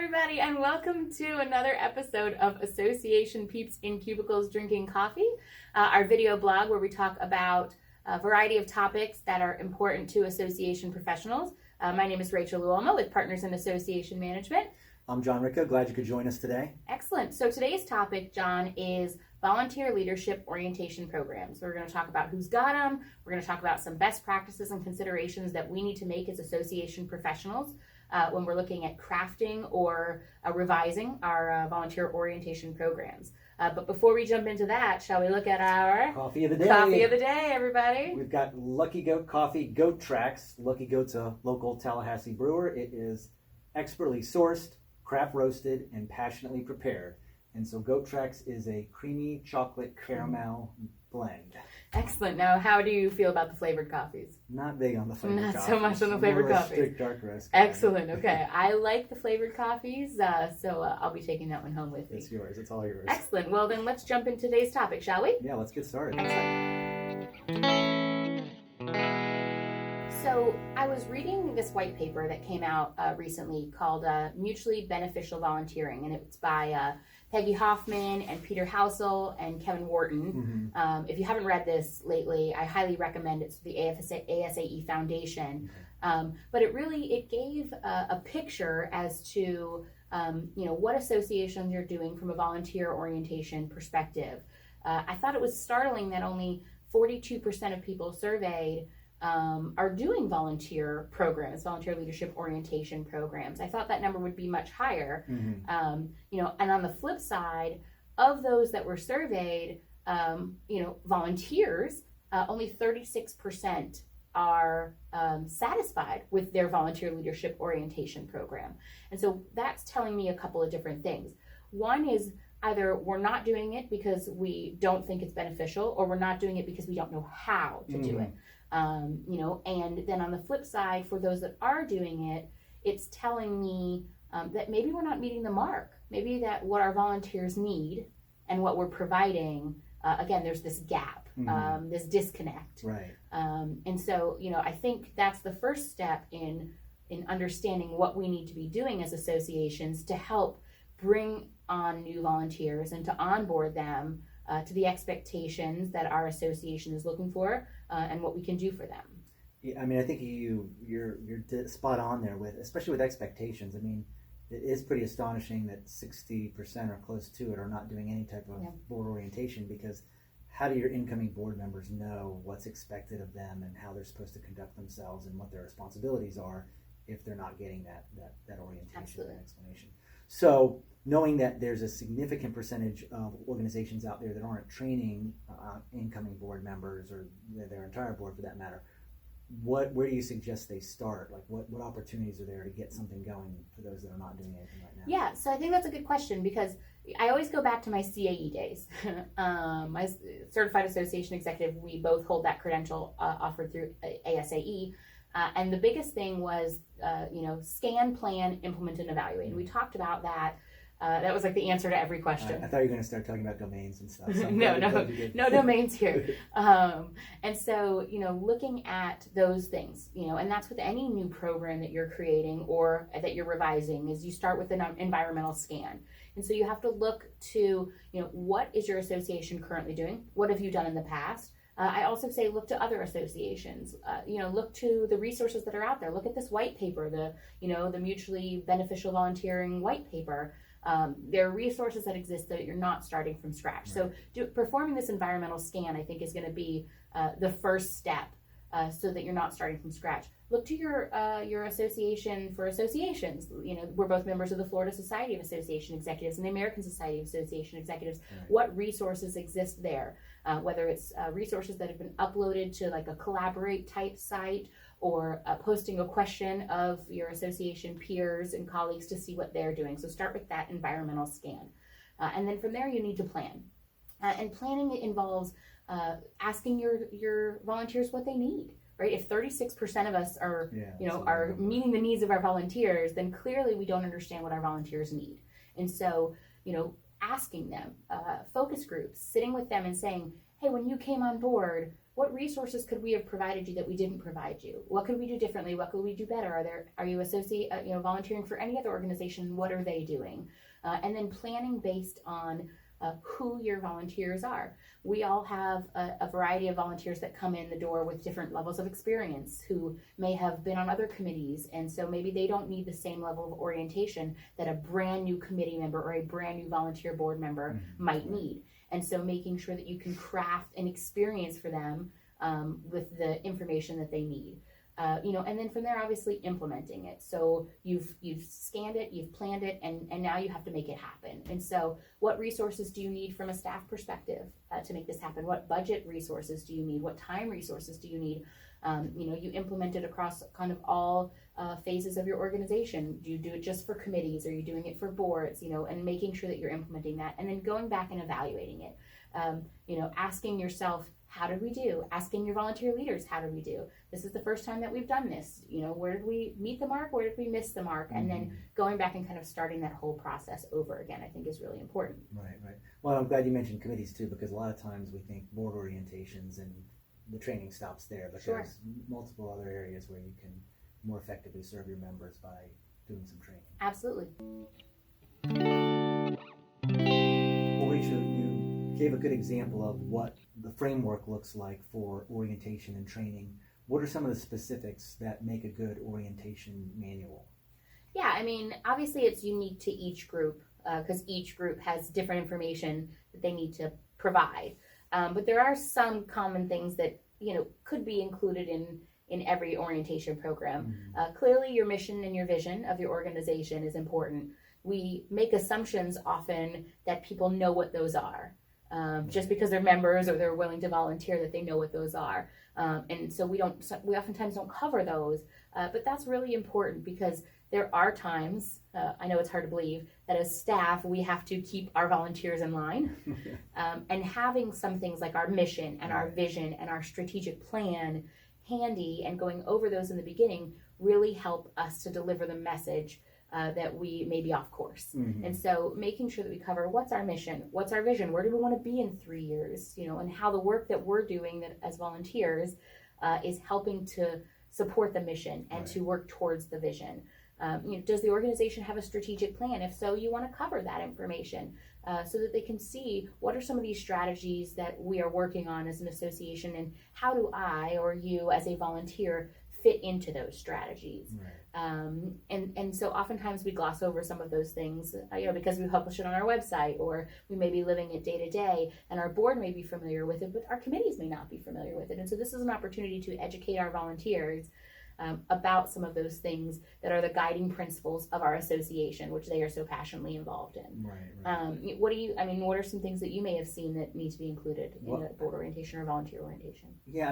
everybody, and welcome to another episode of Association Peeps in Cubicles Drinking Coffee, our video blog where we talk about a variety of topics that are important to association professionals. My name is Rachel Luoma with Partners in Association Management. I'm John Ricca. Glad you could join us today. Excellent. So today's topic, John, is volunteer leadership orientation programs. We're going to talk about who's got them. We're going to talk about some best practices and considerations that we need to make as association professionals when we're looking at crafting or revising our volunteer orientation programs. But before we jump into that, shall we look at our Coffee of the day. Coffee of the day, everybody? We've got Lucky Goat Coffee Goat Tracks. Lucky Goat's a local Tallahassee brewer. It is expertly sourced, craft roasted, and passionately prepared. And so Goat Tracks is a creamy chocolate caramel blend. Excellent. Now, how do you feel about the flavored coffees? Not big on the flavored Not coffees. so much on the flavored More a coffees. strict dark roast. Excellent. Okay. I like the flavored coffees, so I'll be taking that one home with me. It's yours. It's all yours. Excellent. Well, then let's jump into today's topic, shall we? Yeah, let's get started. Excellent. So I was reading this white paper that came out recently called Mutually Beneficial Volunteering, and it's by Peggy Hoffman and Peter Housel and Kevin Wharton. Mm-hmm. If you haven't read this lately, I highly recommend it. It's the ASAE Foundation. But it gave a picture as to what associations are doing from a volunteer orientation perspective. I thought it was startling that only 42% of people surveyed are doing volunteer programs, volunteer leadership orientation programs. I thought that number would be much higher. Mm-hmm. And on the flip side, of those that were surveyed, volunteers, only 36% are satisfied with their volunteer leadership orientation program. And so that's telling me a couple of different things. One is either we're not doing it because we don't think it's beneficial, or we're not doing it because we don't know how to do it. And then on the flip side, for those that are doing it, it's telling me that maybe we're not meeting the mark. Maybe that what our volunteers need and what we're providing, again, there's this gap, this disconnect. Right. And so, I think that's the first step in understanding what we need to be doing as associations to help bring on new volunteers and to onboard them to the expectations that our association is looking for and what we can do for them. Yeah, I think you're spot on there especially with expectations. It is pretty astonishing that 60% or close to it are not doing any type of board orientation, because how do your incoming board members know what's expected of them and how they're supposed to conduct themselves and what their responsibilities are if they're not getting that orientation Absolutely. and explanation? So knowing that there's a significant percentage of organizations out there that aren't training incoming board members, or their entire board for that matter, where do you suggest they start? Like what opportunities are there to get something going for those that are not doing anything right now? Yeah, so I think that's a good question, because I always go back to my CAE days. My Certified Association Executive, we both hold that credential offered through ASAE. And the biggest thing was, scan, plan, implement, and evaluate. And we talked about that. That was like the answer to every question. I thought you were going to start talking about domains and stuff. So No domains here. And so, looking at those things, and that's with any new program that you're creating or that you're revising, is you start with an environmental scan. And so you have to look to, what is your association currently doing? What have you done in the past? I also say look to other associations. Look to the resources that are out there. Look at this white paper, the Mutually Beneficial Volunteering white paper. There are resources that exist that you're not starting from scratch. Right. So performing this environmental scan, I think, is going to be the first step so that you're not starting from scratch. Look to your association for associations. We're both members of the Florida Society of Association Executives and the American Society of Association Executives. Right. What resources exist there? Whether it's resources that have been uploaded to like a Collaborate type site, or posting a question of your association peers and colleagues to see what they're doing. So start with that environmental scan. And then from there, you need to plan. And planning involves asking your volunteers what they need, right? If 36% of us are meeting the needs of our volunteers, then clearly we don't understand what our volunteers need. And so, asking them, focus groups, sitting with them and saying, hey, when you came on board, what resources could we have provided you that we didn't provide you? What could we do differently? What could we do better? Are you volunteering for any other organization? What are they doing? And then planning based on who your volunteers are. We all have a variety of volunteers that come in the door with different levels of experience, who may have been on other committees, and so maybe they don't need the same level of orientation that a brand new committee member or a brand new volunteer board member might need. And so making sure that you can craft an experience for them with the information that they need. And then from there, obviously implementing it. So you've scanned it, you've planned it, and now you have to make it happen. And so what resources do you need from a staff perspective to make this happen? What budget resources do you need? What time resources do you need? You implement it across kind of all phases of your organization. Do you do it just for committees? Are you doing it for boards? And making sure that you're implementing that, and then going back and evaluating it. Asking yourself, how did we do? Asking your volunteer leaders, how did we do? This is the first time that we've done this. Where did we meet the mark? Where did we miss the mark? And then going back and kind of starting that whole process over again, I think is really important. Right. Well, I'm glad you mentioned committees too, because a lot of times we think board orientations and the training stops there, but there's multiple other areas where you can more effectively serve your members by doing some training. Absolutely. Well, Rachel, you gave a good example of what the framework looks like for orientation and training. What are some of the specifics that make a good orientation manual? Yeah, obviously it's unique to each group because each group has different information that they need to provide. But there are some common things that, could be included in every orientation program. Clearly your mission and your vision of your organization is important. We make assumptions often that people know what those are. Just because they're members or they're willing to volunteer, that they know what those are. And so we oftentimes don't cover those, but that's really important because there are times, I know it's hard to believe, that as staff, we have to keep our volunteers in line. And having some things like our mission and our vision and our strategic plan handy and going over those in the beginning really help us to deliver the message that we may be off course. And so making sure that we cover what's our mission, what's our vision, where do we want to be in 3 years, and how the work that we're doing that as volunteers is helping to support the mission and to work towards the vision. Does the organization have a strategic plan? If so, you want to cover that information so that they can see what are some of these strategies that we are working on as an association, and how do I or you as a volunteer fit into those strategies. And so oftentimes we gloss over some of those things, because we publish it on our website, or we may be living it day to day, and our board may be familiar with it, but our committees may not be familiar with it. And so this is an opportunity to educate our volunteers about some of those things that are the guiding principles of our association, which they are so passionately involved in. What are some things that you may have seen that need to be included in a board orientation or volunteer orientation? Yeah,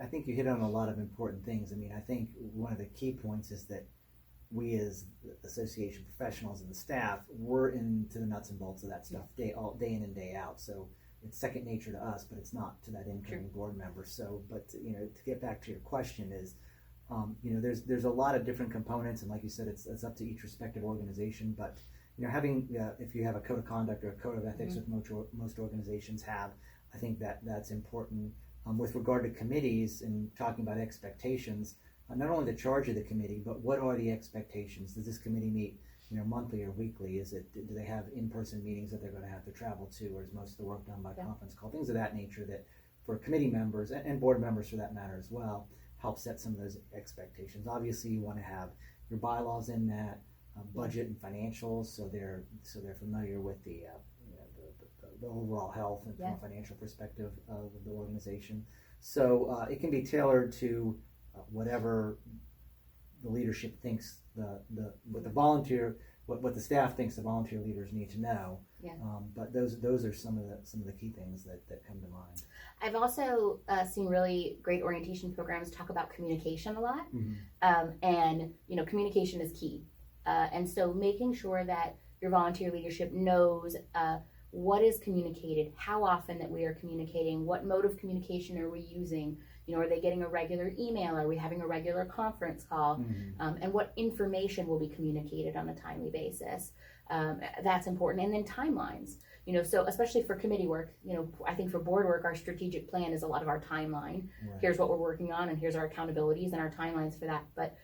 I think you hit on a lot of important things. I think one of the key points is that we as association professionals and the staff, we're into the nuts and bolts of that stuff day in and day out. So it's second nature to us, but it's not to that incoming board member. So, but to get back to your question is, there's a lot of different components, and like you said, it's up to each respective organization. But having if you have a code of conduct or a code of ethics, with most organizations have, I think that's important. With regard to committees and talking about expectations, not only the charge of the committee, but what are the expectations? Does this committee meet monthly or weekly? Do they have in-person meetings that they're going to have to travel to, or is most of the work done by conference call? Things of that nature that for committee members and board members for that matter as well, help set some of those expectations. Obviously, you want to have your bylaws in that, budget and financials, so they're familiar with the overall health and from a financial perspective of the organization. So it can be tailored to whatever the leadership thinks what the staff thinks the volunteer leaders need to know. But those are some of the key things that come to mind. I've also seen really great orientation programs talk about communication a lot, and communication is key. And so making sure that your volunteer leadership knows what is communicated, how often that we are communicating, what mode of communication are we using, are they getting a regular email, are we having a regular conference call, and what information will be communicated on a timely basis. That's important. And then timelines, so especially for committee work, I think for board work, our strategic plan is a lot of our timeline. Right. Here's what we're working on, and here's our accountabilities and our timelines for that. But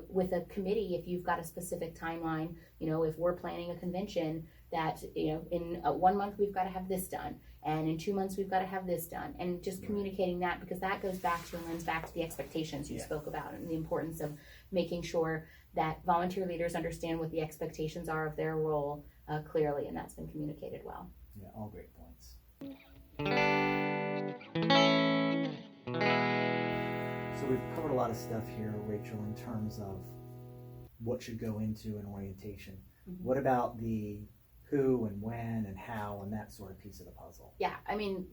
with a committee, if you've got a specific timeline, if we're planning a convention that, in 1 month we've got to have this done, and in 2 months we've got to have this done, and just communicating that, because that goes back to and lends back to the expectations you spoke about, and the importance of making sure that volunteer leaders understand what the expectations are of their role clearly, and that's been communicated well. Yeah, all great points. So we've covered a lot of stuff here, Rachel, in terms of what should go into an orientation. What about the who and when and how and that sort of piece of the puzzle? Yeah, I mean,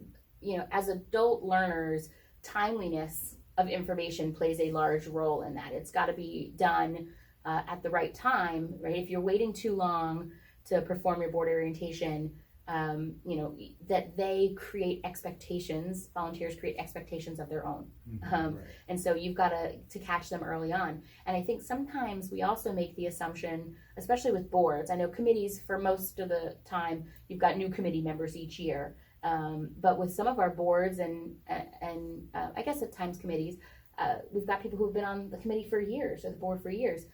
as adult learners, timeliness of information plays a large role in that. It's got to be done at the right time, right? If you're waiting too long to perform your board orientation, that they create expectations, volunteers create expectations of their own. And so you've got to catch them early on. And I think sometimes we also make the assumption, especially with boards, I know committees, for most of the time, you've got new committee members each year. But with some of our boards and I guess at times committees, we've got people who've been on the committee for years or the board for years.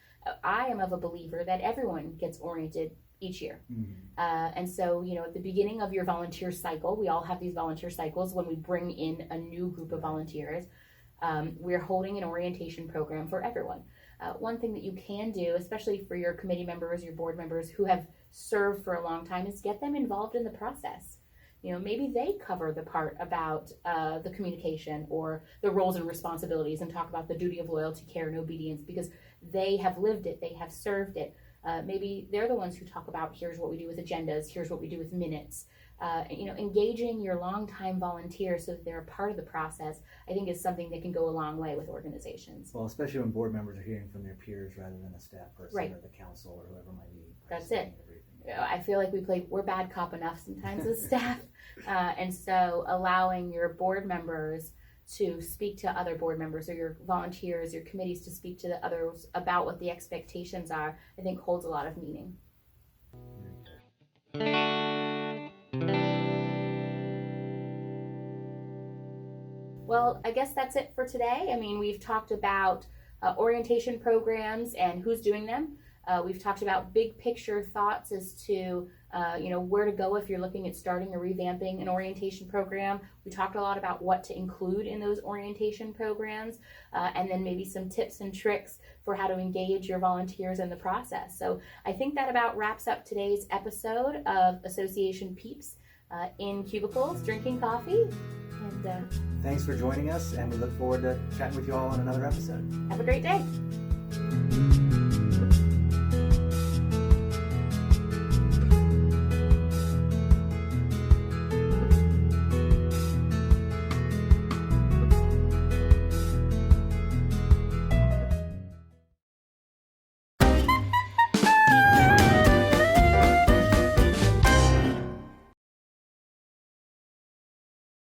I am of a believer that everyone gets oriented each year. And so, at the beginning of your volunteer cycle, we all have these volunteer cycles when we bring in a new group of volunteers. We're holding an orientation program for everyone. One thing that you can do, especially for your committee members, your board members who have served for a long time, is get them involved in the process. Maybe they cover the part about the communication or the roles and responsibilities and talk about the duty of loyalty, care, and obedience, because they have lived it, they have served it. Maybe they're the ones who talk about, here's what we do with agendas, here's what we do with minutes. Engaging your longtime volunteers so that they're a part of the process, I think, is something that can go a long way with organizations. Well, especially when board members are hearing from their peers rather than a staff person Right. or the council or whoever might be. That's it. Everything. I feel like we're bad cop enough sometimes as staff. And so allowing your board members to speak to other board members, or your volunteers, your committees to speak to the others about what the expectations are, I think holds a lot of meaning. Well, I guess that's it for today. I mean, we've talked about orientation programs and who's doing them. We've talked about big picture thoughts as to where to go if you're looking at starting or revamping an orientation program. We talked a lot about what to include in those orientation programs, and then maybe some tips and tricks for how to engage your volunteers in the process. So I think that about wraps up today's episode of Association Peeps in Cubicles, drinking coffee. And thanks for joining us, and we look forward to chatting with you all on another episode. have a great day.